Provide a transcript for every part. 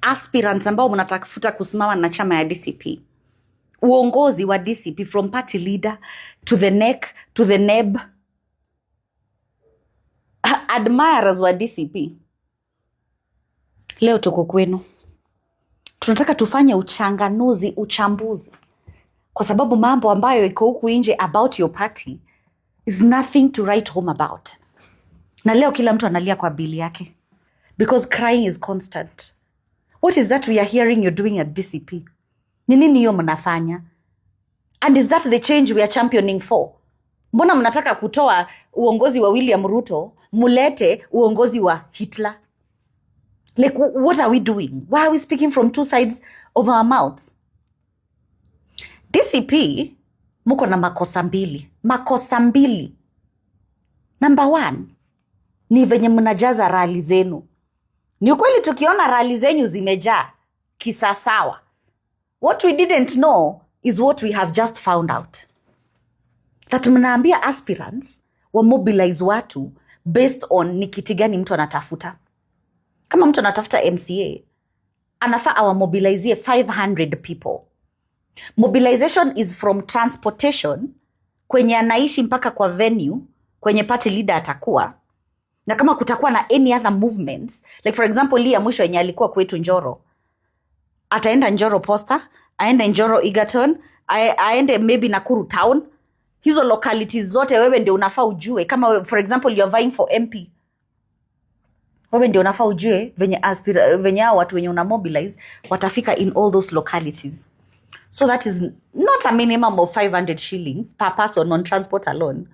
aspirants ambao mnatafuta kusimama na chama ya DCP, uongozi wa DCP from party leader to the neck to the neb, admirers wa DCP, leo tuko kwenu. Tunataka tufanye uchambuzi, kwa sababu mambo ambayo iko huku nje about your party is nothing to write home about. Na leo kila mtu analia kwa bili yake, because crying is constant. What is that we are hearing you're doing at DCP? Ni nini hiyo mnafanya? And is that the change we are championing for? Mbona mnataka kutoa uongozi wa William Ruto, mulete uongozi wa Hitler? Like, what are we doing? Why are we speaking from two sides of our mouths? DCP, muko na makosa mbili. Number 1, ni venye mnajaza rali zenu. Ni ukweli tukiona rali zenyu zimejaa kisasawa. What we didn't know is what we have just found out. That mnaambia aspirants wa mobilize watu based on ni kiti gani mtu anatafuta. Kama mtu anatafuta MCA, anafaa awamobilizie 500 people. Mobilization is from transportation, kwenye anaishi mpaka kwa venue, kwenye party leader atakuwa. Na kama kutakuwa na any other movements, like for example, Lia mwisho yenye alikuwa kwetu Njoro, ataenda Njoro Posta, aende Njoro Egerton, aende maybe Nakuru Town. Hizo localities zote wewe ndio unafaa ujue. Kama for example you're vying for MP, wewe ndio unafaa ujue venye hao watu wenye una mobilize watafika in all those localities. So that is not a minimum of 500 shillings per person on transport alone.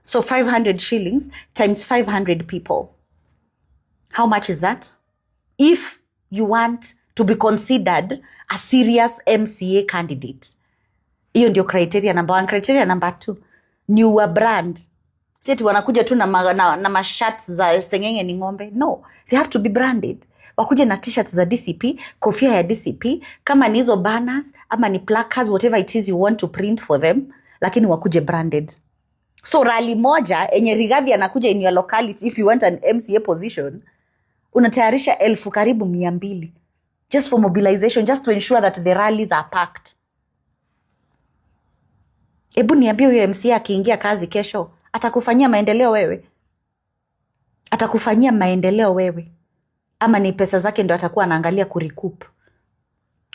So 500 shillings times 500 people. How much is that? If you want to be considered a serious MCA candidate. Hiyo ndio criteria number 1. Criteria number 2, ni wa brand. Sisi wanakuja tu na mashirts za sengenge ni ng'ombe. No, they have to be branded. Wakuje na t-shirts za DCP, kofia ya DCP, kama ni hizo banners ama ni placards, whatever it is you want to print for them, lakini wakuje branded. So rally moja enye Rigathi anakuja in your locality, if you want an MCA position, unatayarisha 1,000 karibu 200 just for mobilization, just to ensure that the rallies are packed. Ebu niambie huyo MCA akiingia kazi kesho, atakufanyia maendeleo wewe? Atakufanyia maendeleo wewe? Ama ni pesa zake ndio atakuwa anaangalia kurecoup?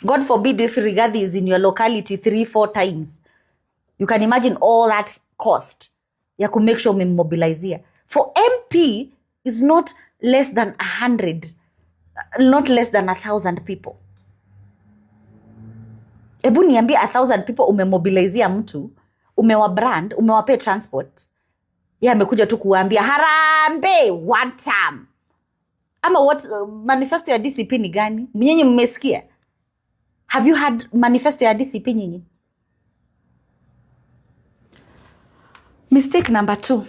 God forbid if Rigathi is in your locality 3-4 times. You can imagine all that cost ya ku make sure umemmobilizia. For MP is not less than 100, not less than 1,000 people. Ebu niambie 1,000 people umemmobilizia mtu, umewa brand, umewapea transport. Yeye amekuja tu kuambia harambe one time. Ama what manifesto ya DCP ni gani? Nyinyi mmesikia? Have you had manifesto ya DCP nyinyi? Mistake number 2.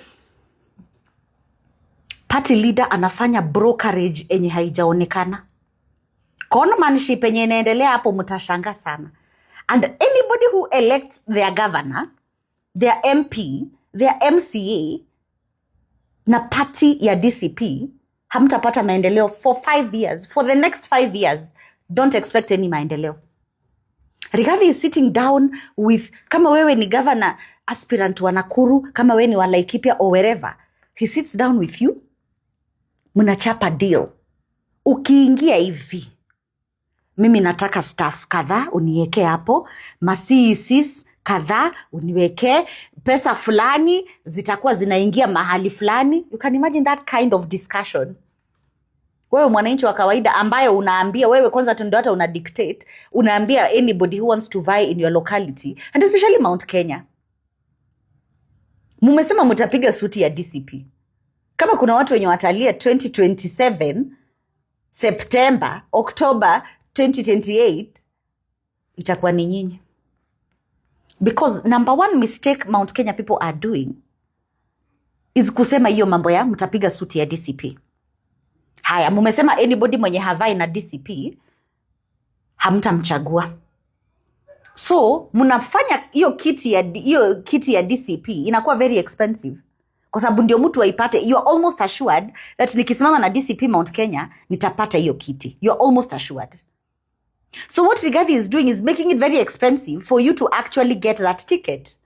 Party leader anafanya brokerage enye haijaonekana. Conmanship enye inaendelea hapo mtashanga sana. And anybody who elects their governor, their MP, their MCA na party ya DCP, hamtapata maendeleo for 5 years. For the next 5 years, don't expect any maendeleo. Rigathi is sitting down with, kama wewe ni governor aspirant wa Nakuru, kama wewe ni wa Laikipia or wherever, he sits down with you, mnachapa deal. Ukiingia hivi, mimi nataka staff kadhaa uniweke hapo, ma-CECs kadhaa uniweke, pesa fulani zitakuwa zinaingia mahali fulani. You can imagine that kind of discussion. Wewe mwananchi wa kawaida ambaye unaambia wewe kwanza tu ndio hata una dictate, unaambia anybody who wants to vie in your locality, and especially Mount Kenya. Mumesema mtapiga suti ya DCP. Kama kuna watu wenye watalia 2027 September, October 2028, itakuwa ni nyinyi. Because number 1 mistake Mount Kenya people are doing is kusema hiyo mambo ya mtapiga suti ya DCP. Haya, mumesema anybody mwenye havai na DCP hamtamchagua. So mnafanya hiyo kiti ya DCP inakuwa very expensive. kwa sababu ndio mtu aipate. You're almost assured that nikisimama na DCP Mount Kenya nitapata hiyo kiti. You're almost assured. So what Rigathi is doing is making it very expensive for you to actually get that ticket.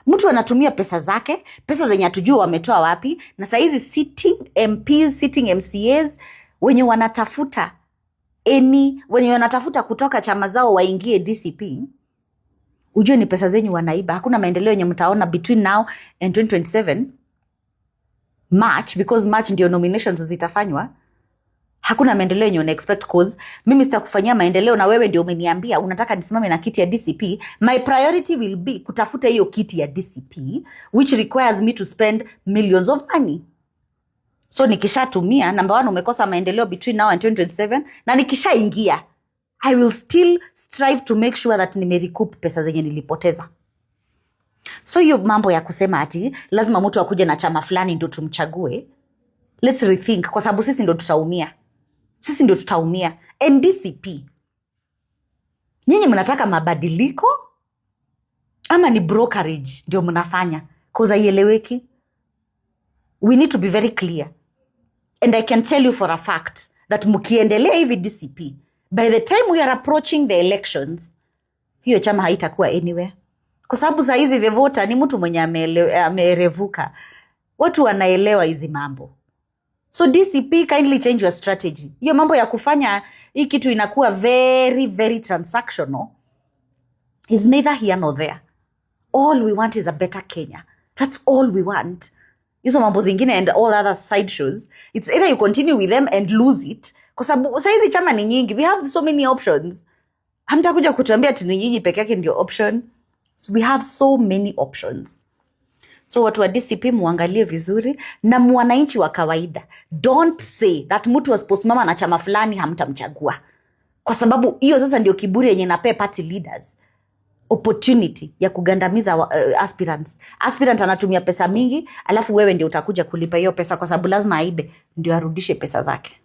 Mtu anatumia pesa zake, pesa zenye hatujua wametoa wapi, na saa hizi sitting MPs, sitting MCAs wenye wanatafuta wenye wanatafuta kutoka chama zao waingie DCP, ujue ni pesa zenyu wanaiba. Hakuna maendeleo yenye mtaona between now and 2027 March, because March ndio nominations zitafanywa. Hakuna maendeleo yenye una expect, cause mimi sitakufanyia maendeleo na wewe ndio umeniambia unataka nisimame na kiti ya DCP. My priority will be kutafuta hiyo kiti ya DCP, which requires me to spend millions of money. So nikishatumia, number 1, umekosa maendeleo between now and 2027, na nikishaingia I will still strive to make sure that nimerecoup pesa zenye nilipoteza. So hiyo mambo ya kusema ati lazima mtu akuje na chama fulani ndio tumchague, let's rethink, kwa sababu sisi ndio tutaumia. Sisi ndio tutaumia. NDCP, nyinyi mnataka mabadiliko ama ni brokerage ndio mnafanya? Cause haieleweki. We need to be very clear. And I can tell you for a fact that mkiendelea hivi DCP, by the time we are approaching the elections, hiyo chama haitakuwa anywhere. Kwa sababu saa hizi vevota ni mtu mwenye amerevuka. Watu wanaelewa hizi mambo. So DCP, kindly change your strategy. Hiyo mambo ya kufanya hii kitu inakuwa very, very transactional is neither here nor there. All we want is a better Kenya. That's all we want. Hizo mambo zingine and all other side shows, it's either you continue with them and lose it. Kwa sababu saa hizi chama ni nyingi. We have so many options. Hamtakuja kutuambia ati ni nyinyi peke yake ndio option. So we have so many options. So watu wa DCP muangalie vizuri, na mwananchi wa kawaida, don't say that mtu asiposimama na chama fulani hamtamchagua. Kwa sababu hiyo sasa ndio kiburi yenye napea party leaders opportunity ya kugandamiza aspirants. Aspirant anatumia pesa mingi, alafu wewe ndio utakuja kulipa hiyo pesa, kwa sababu lazima aibe ndio arudishe pesa zake.